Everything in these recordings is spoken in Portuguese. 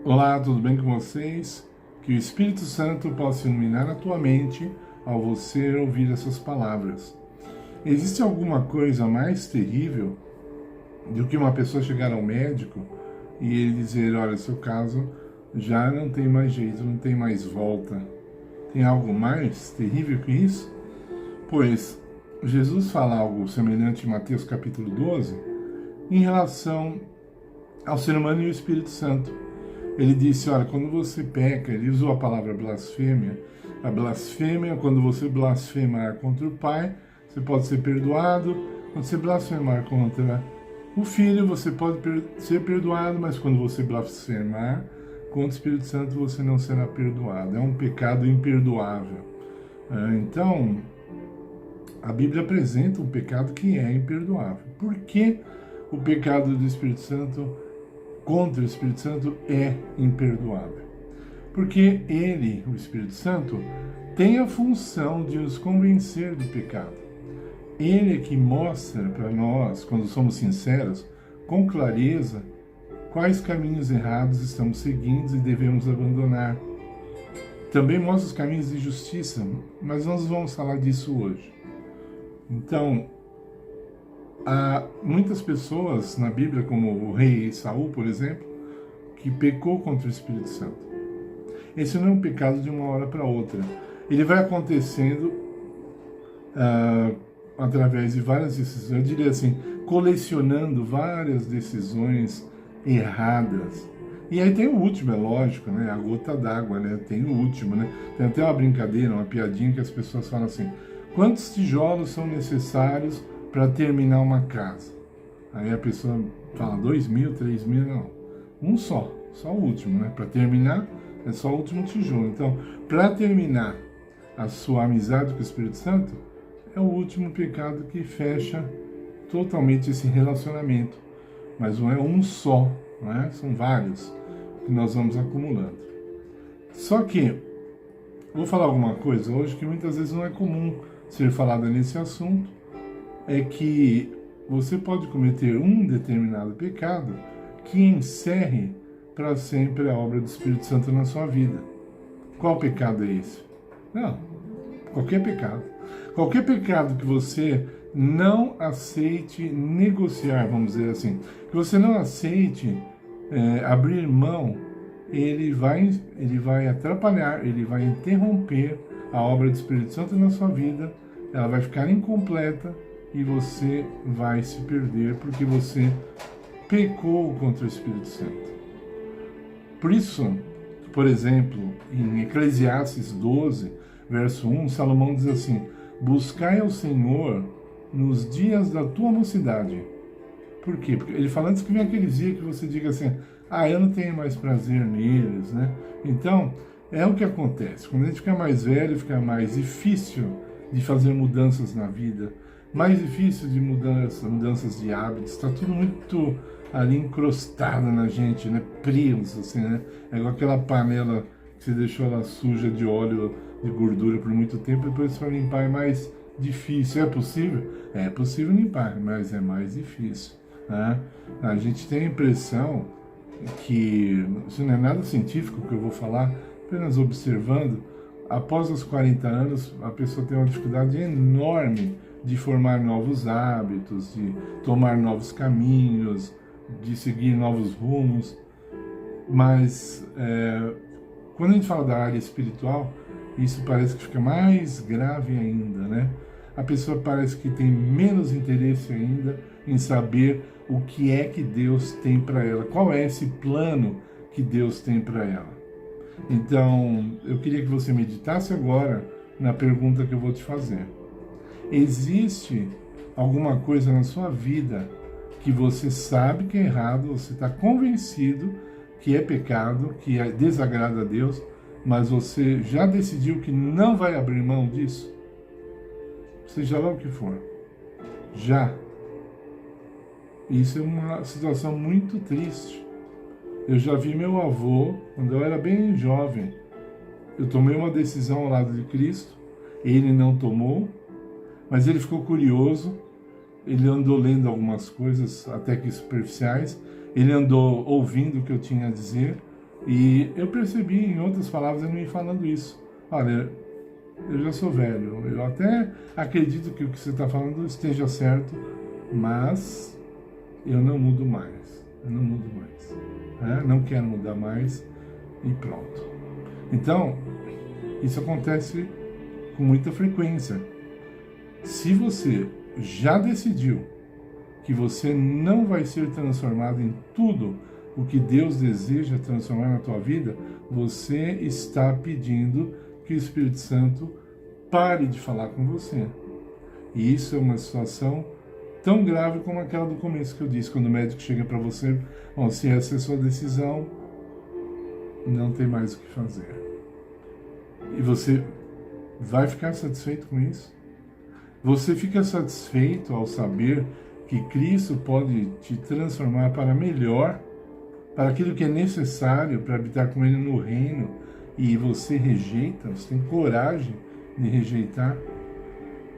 Olá, tudo bem com vocês? Que o Espírito Santo possa iluminar a tua mente ao você ouvir essas palavras. Existe alguma coisa mais terrível do que uma pessoa chegar ao médico e ele dizer, olha, seu caso já não tem mais jeito, não tem mais volta. Tem algo mais terrível que isso? Pois Jesus fala algo semelhante em Mateus capítulo 12 em relação ao ser humano e o Espírito Santo. Ele disse, olha, quando você peca, ele usou a palavra blasfêmia. A blasfêmia é quando você blasfemar contra o Pai, você pode ser perdoado. Quando você blasfemar contra o Filho, você pode ser perdoado, mas quando você blasfemar contra o Espírito Santo, você não será perdoado. É um pecado imperdoável. Então, a Bíblia apresenta um pecado que é imperdoável. Por que o pecado do Espírito Santo contra o Espírito Santo é imperdoável? Porque ele, o Espírito Santo, tem a função de nos convencer do pecado. Ele é que mostra para nós, quando somos sinceros, com clareza, quais caminhos errados estamos seguindo e devemos abandonar. Também mostra os caminhos de justiça, mas nós vamos falar disso hoje. Então, há muitas pessoas na Bíblia, como o rei Saul, por exemplo, que pecou contra o Espírito Santo. Esse não é um pecado de uma hora para outra. Ele vai acontecendo através de várias decisões, eu diria assim, colecionando várias decisões erradas. E aí tem o último, é lógico, né? A gota d'água, né? Tem o último, né? Tem até uma brincadeira, uma piadinha que as pessoas falam assim, quantos tijolos são necessários para terminar uma casa? Aí a pessoa fala 2.000, 3.000, não. Um só o último, né? Para terminar, é só o último tijolo. Então, para terminar a sua amizade com o Espírito Santo, é o último pecado que fecha totalmente esse relacionamento. Mas não é um só, não é? São vários que nós vamos acumulando. Só que, vou falar alguma coisa hoje que muitas vezes não é comum ser falada nesse assunto, é que você pode cometer um determinado pecado que encerre para sempre a obra do Espírito Santo na sua vida. Qual pecado é esse? Não, qualquer pecado. Qualquer pecado que você não aceite negociar, vamos dizer assim, que você não aceite abrir mão, ele vai atrapalhar, ele vai interromper a obra do Espírito Santo na sua vida, ela vai ficar incompleta, e você vai se perder porque você pecou contra o Espírito Santo. Por isso, por exemplo, em Eclesiastes 12, verso 1, Salomão diz assim, buscai ao Senhor nos dias da tua mocidade. Por quê? Porque ele fala antes que vem aquele dia que você diga assim, eu não tenho mais prazer neles, né? Então, é o que acontece. Quando a gente fica mais velho, fica mais difícil de fazer mudanças na vida, mais difícil de mudanças de hábitos, está tudo muito ali encrostado na gente, né? Preso, assim, né? É igual aquela panela que você deixou ela suja de óleo, de gordura por muito tempo, depois para limpar é mais difícil. É possível? É possível limpar, mas é mais difícil, né? A gente tem a impressão que, isso não é nada científico que eu vou falar, apenas observando, após os 40 anos, a pessoa tem uma dificuldade enorme de formar novos hábitos, de tomar novos caminhos, de seguir novos rumos. Mas quando a gente fala da área espiritual, isso parece que fica mais grave ainda, né? A pessoa parece que tem menos interesse ainda em saber o que é que Deus tem para ela, qual é esse plano que Deus tem para ela. Então, eu queria que você meditasse agora na pergunta que eu vou te fazer. Existe alguma coisa na sua vida que você sabe que é errado, você está convencido que é pecado, que desagrada a Deus, mas você já decidiu que não vai abrir mão disso? Seja lá o que for. Já. Isso é uma situação muito triste. Eu já vi meu avô, quando eu era bem jovem, eu tomei uma decisão ao lado de Cristo, ele não tomou, mas ele ficou curioso, ele andou lendo algumas coisas até que superficiais, ele andou ouvindo o que eu tinha a dizer, E eu percebi, em outras palavras, ele me falando isso. Olha, eu já sou velho, eu até acredito que o que você está falando esteja certo, mas eu não mudo mais, não quero mudar mais e pronto. Então, isso acontece com muita frequência. Se você já decidiu que você não vai ser transformado em tudo o que Deus deseja transformar na tua vida, você está pedindo que o Espírito Santo pare de falar com você. E isso é uma situação tão grave como aquela do começo que eu disse, quando o médico chega para você, bom, se essa é a sua decisão, não tem mais o que fazer. E você vai ficar satisfeito com isso? Você fica satisfeito ao saber que Cristo pode te transformar para melhor, para aquilo que é necessário para habitar com Ele no reino, e você rejeita? Você tem coragem de rejeitar?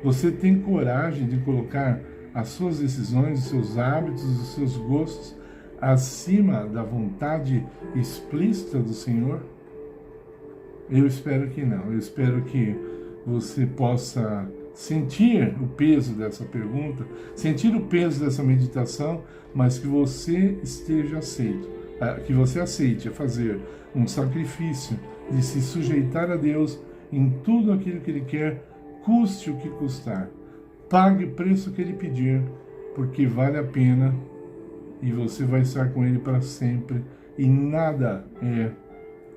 Você tem coragem de colocar as suas decisões, os seus hábitos, os seus gostos acima da vontade explícita do Senhor? Eu espero que não. Eu espero que você possa sentir o peso dessa pergunta, sentir o peso dessa meditação, mas que você esteja aceito, que você aceite a fazer um sacrifício de se sujeitar a Deus em tudo aquilo que Ele quer, custe o que custar. Pague o preço que Ele pedir, porque vale a pena e você vai estar com Ele para sempre. E nada é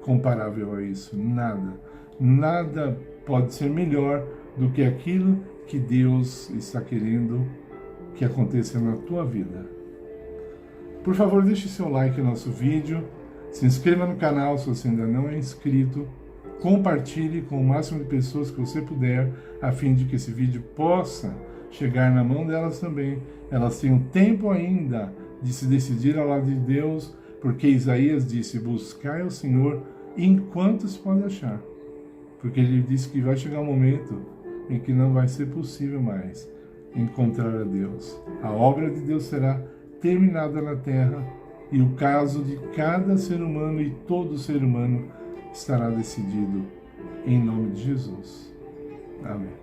comparável a isso. Nada. Nada pode ser melhor do que aquilo que Deus está querendo que aconteça na tua vida. Por favor, deixe seu like no nosso vídeo. Se inscreva no canal se você ainda não é inscrito. Compartilhe com o máximo de pessoas que você puder, a fim de que esse vídeo possa chegar na mão delas também. Elas tenham tempo ainda de se decidir ao lado de Deus, porque Isaías disse: buscai ao Senhor enquanto se pode achar. Porque ele disse que vai chegar um momento em que não vai ser possível mais encontrar a Deus. A obra de Deus será terminada na terra e o caso de cada ser humano e todo ser humano estará decidido em nome de Jesus. Amém.